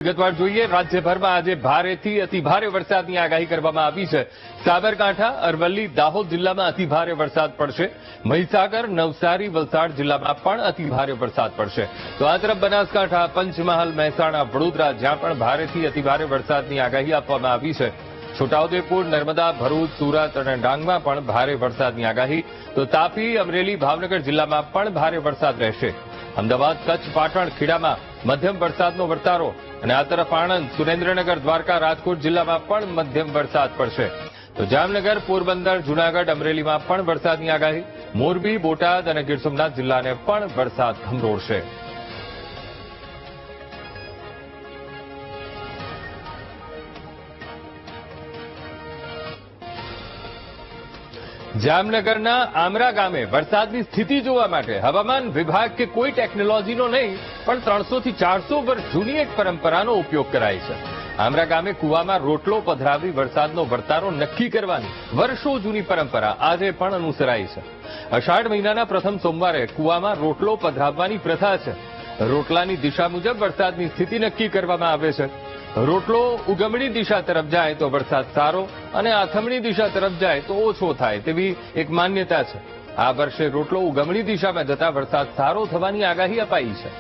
વિગતવાર જોઈએ રાજ્યભરમાં આજે ભારેથી અતિભારે વરસાદની આગાહી કરવામાં આવી છે। સાબરકાંઠા, અરવલ્લી, દાહોદ જિલ્લામાં અતિભારે વરસાદ પડશે। મહીસાગર, નવસારી, વલસાડ જિલ્લામાં પણ અતિભારે વરસાદ પડશે। તો આ તરફ બનાસકાંઠા, પંચમહાલ, મહેસાણા, વડોદરા જ્યાં પણ ભારેથી અતિભારે વરસાદની આગાહી આપવામાં આવી છે। છોટાઉદેપુર, નર્મદા, ભરૂચ, સુરત અને ડાંગમાં પણ ભારે વરસાદની આગાહી। તો તાપી, અમરેલી, ભાવનગર જિલ્લામાં પણ ભારે વરસાદ રહેશે। અમદાવાદ, કચ્છ, પાટણ, ખેડામાં મધ્યમ વરસાદનો વર્તારો અને આ તરફ આણંદ, સુરેન્દ્રનગર, દ્વારકા, રાજકોટ જિલ્લામાં પણ મધ્યમ વરસાદ પડશે। તો જામનગર, પોરબંદર, જૂનાગઢ, અમરેલીમાં પણ વરસાદની આગાહી। મોરબી, બોટાદ અને ગીર સોમનાથ જિલ્લાને પણ વરસાદ ખમરોળશે। જામનગરના આમરા ગામે વરસાદની સ્થિતિ જોવા માટે હવામાન વિભાગ કે કોઈ ટેકનોલોજીનો નહીં પણ 300 થી 400 વર્ષ જૂની એક પરંપરાનો ઉપયોગ કરાય છે। આમરા ગામે કૂવામાં રોટલો પધરાવી વરસાદનો વર્તારો નક્કી કરવાની વર્ષો જૂની પરંપરા આજે પણ અનુસરાય છે। અષાઢ મહિનાના પ્રથમ સોમવારે કૂવામાં રોટલો પધરાવવાની પ્રથા છે। રોટલાની દિશા મુજબ વરસાદની સ્થિતિ નક્કી કરવામાં આવે છે। રોટલો ઉગમણી દિશા તરફ જાય તો વરસાદ સારો અને આથમણી દિશા તરફ જાય તો ઓછો થાય તેવી એક માન્યતા છે। આ વર્ષે રોટલો ઉગમણી દિશામાં જતા વરસાદ સારો થવાની આગાહી અપાઈ છે।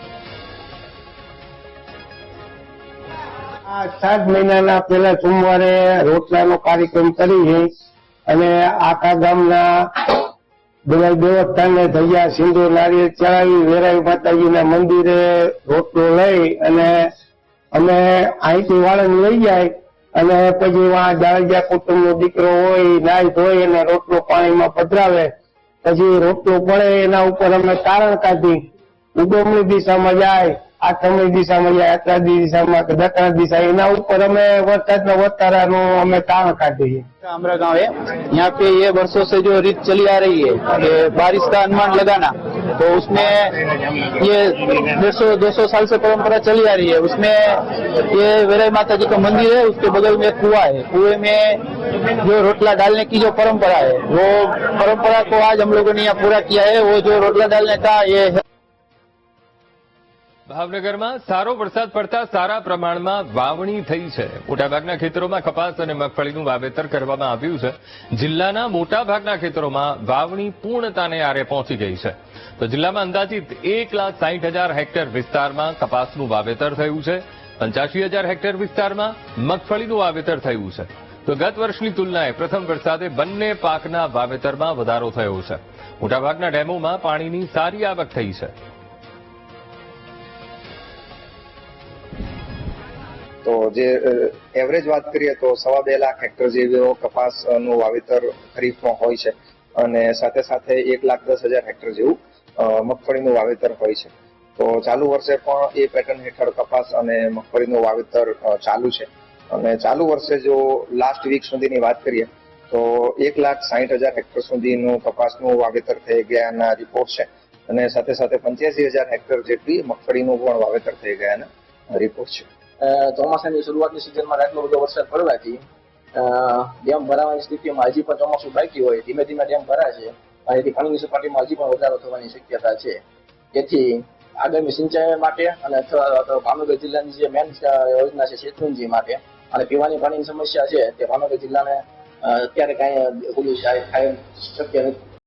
અષાઢ મહિનાના પહેલા સોમવારે રોટલાનો કાર્યક્રમ કરી છે અને આખા ગામના બધા દેવસ્થાને ધજા, સિંદૂર, નારિયેળ ચડાવી વેરાઈ માતાજીના મંદિરે રોટલો લઈ અને અમે અહીંથી વાળંદ લઈ જાય અને પછી જાળિયા કુટુંબનો દીકરો હોય નાઈ ધોઈ અને રોટલો પાણીમાં પધરાવે। પછી રોટલો પડે એના ઉપર અમે તારણ કાઢી ઉગમણી દિશામાં જાય, આથમણી દિશામાં જાય, અષાઢી દિશામાં કે દક્ષિણ દિશા એના ઉપર અમે वरसादના वर्ताराનું અમે तारण काटिए। आमरा गाँव है, यहाँ पे ये वर्षों से जो रीत चली आ रही है कि बारिश का अनुमान लगाना, तो उसमें ये 150-200 साल से परंपरा चली आ रही है। उसमें ये वेराई माता जी का मंदिर है, उसके बगल में कुआं है। कुएं में जो रोटला डालने की जो परंपरा है, वो परंपरा को आज हम लोगों ने यहाँ पूरा किया है। वो जो रोटला डालने का ये है। ભાવનગરમાં સારો વરસાદ પડતા સારા પ્રમાણમાં વાવણી થઈ છે। મોટાભાગના ખેતરોમાં કપાસ અને મગફળીનું વાવેતર કરવામાં આવ્યું છે। જિલ્લાના મોટાભાગના ખેતરોમાં વાવણી પૂર્ણતાને આરે પહોંચી ગઈ છે। તો જિલ્લામાં અંદાજિત 1,60,000 હેક્ટર વિસ્તારમાં કપાસનું વાવેતર થયું છે। 85,000 હેક્ટર વિસ્તારમાં મગફળીનું વાવેતર થયું છે। તો ગત વર્ષની તુલનાએ પ્રથમ વરસાદે બંને પાકના વાવેતરમાં વધારો થયો છે। મોટાભાગના ડેમોમાં પાણીની સારી આવક થઈ છે। તો જે એવરેજ વાત કરીએ તો 2.5 લાખ હેક્ટર જેવો કપાસનું વાવેતર ખરીફમાં હોય છે અને સાથે સાથે 1,10,000 હેક્ટર જેવું મગફળીનું વાવેતર હોય છે। તો ચાલુ વર્ષે પણ એ પેટર્ન હેઠળ કપાસ અને મગફળીનું વાવેતર ચાલુ છે અને ચાલુ વર્ષે જો લાસ્ટ વીક સુધીની વાત કરીએ તો 1,60,000 હેક્ટર સુધીનું કપાસનું વાવેતર થઈ ગયાના રિપોર્ટ છે અને સાથે સાથે 85,000 હેક્ટર જેટલી મગફળીનું પણ વાવેતર થઈ ગયાના રિપોર્ટ છે। ચોમાસાની શરૂઆતની સિઝનમાં આટલો બધો વરસાદ પડવાથી ડેમ ભરાવાની સ્થિતિમાં હજી પણ ચોમાસું બાકી હોય, ધીમે ધીમે ડેમ ભરાશે અને એથી પાણીની સપાટીમાં હજી પણ વધારો થવાની શક્યતા છે। જેથી આગામી સિંચાઈ માટે અને ભાવનગર જિલ્લાની જે મેન યોજના છે શેત્રુંજી માટે અને પીવાની પાણીની સમસ્યા છે તે ભાવનગર જિલ્લાને અત્યારે કાંઈ ઓલું થાય શક્ય નથી।